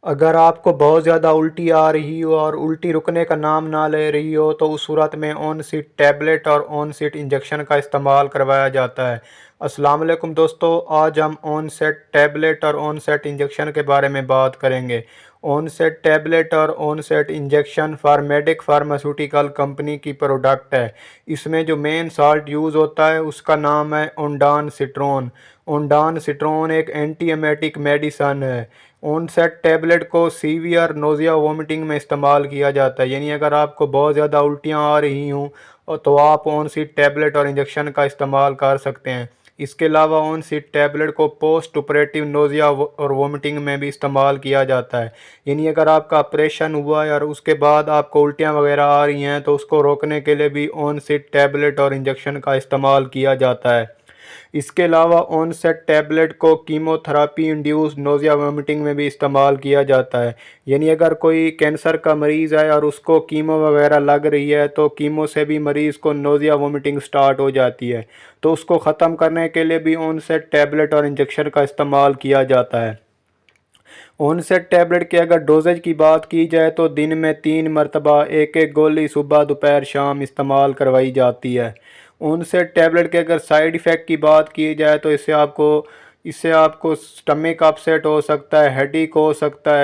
अगर आपको बहुत ज़्यादा उल्टी आ रही हो और उल्टी रुकने का नाम ना ले रही हो तो उस सूरत में ऑन सीट टैबलेट और ऑन सीट इंजेक्शन का इस्तेमाल करवाया जाता है। अस्सलाम वालेकुम दोस्तों, आज हम ऑन सेट टैबलेट और ऑन सेट इंजेक्शन के बारे में बात करेंगे। ऑन सेट टैबलेट और onset injection pharmedic pharmaceutical company की प्रोडक्ट है। इसमें जो मेन साल्ट यूज़ होता है उसका नाम है ओंडान सिट्रोन। ओंडान सिट्रोन एक एंटी एमेटिक मेडिसन है। ऑनसेट टैबलेट को सीवियर नोज़िया वोमिटिंग में इस्तेमाल किया जाता है, यानी अगर आपको बहुत ज़्यादा उल्टियाँ आ रही हों तो आप ऑन सीट टैबलेट और इंजेक्शन का इस्तेमाल कर सकते हैं। इसके अलावा ऑन सीट टैबलेट को पोस्ट ऑपरेटिव नोज़िया और वोमिटिंग में भी इस्तेमाल किया जाता है, यानी अगर आपका ऑपरेशन हुआ है और उसके बाद आपको उल्टियाँ वगैरह आ रही हैं तो उसको रोकने के लिए भी ऑन सीट टैबलेट और इंजेक्शन का इस्तेमाल किया जाता है। इसके अलावा ऑनसेट टैबलेट को कीमोथेरेपी इंड्यूस नोज़िया वोमिटिंग में भी इस्तेमाल किया जाता है, यानी अगर कोई कैंसर का मरीज़ है और उसको कीमो वगैरह लग रही है तो कीमो से भी मरीज़ को नोज़िया वोमिटिंग स्टार्ट हो जाती है, तो उसको ख़त्म करने के लिए भी ऑनसेट टैबलेट और इंजेक्शन का इस्तेमाल किया जाता है। ऑनसेट टैबलेट की अगर डोजेज की बात की जाए तो दिन में 3 मरतबा एक एक गोली सुबह दोपहर शाम इस्तेमाल करवाई जाती है। ऑनसेट टैबलेट के अगर साइड इफ़ेक्ट की बात की जाए तो इससे आपको स्टमक अपसेट हो सकता है, हेडेक हो सकता है,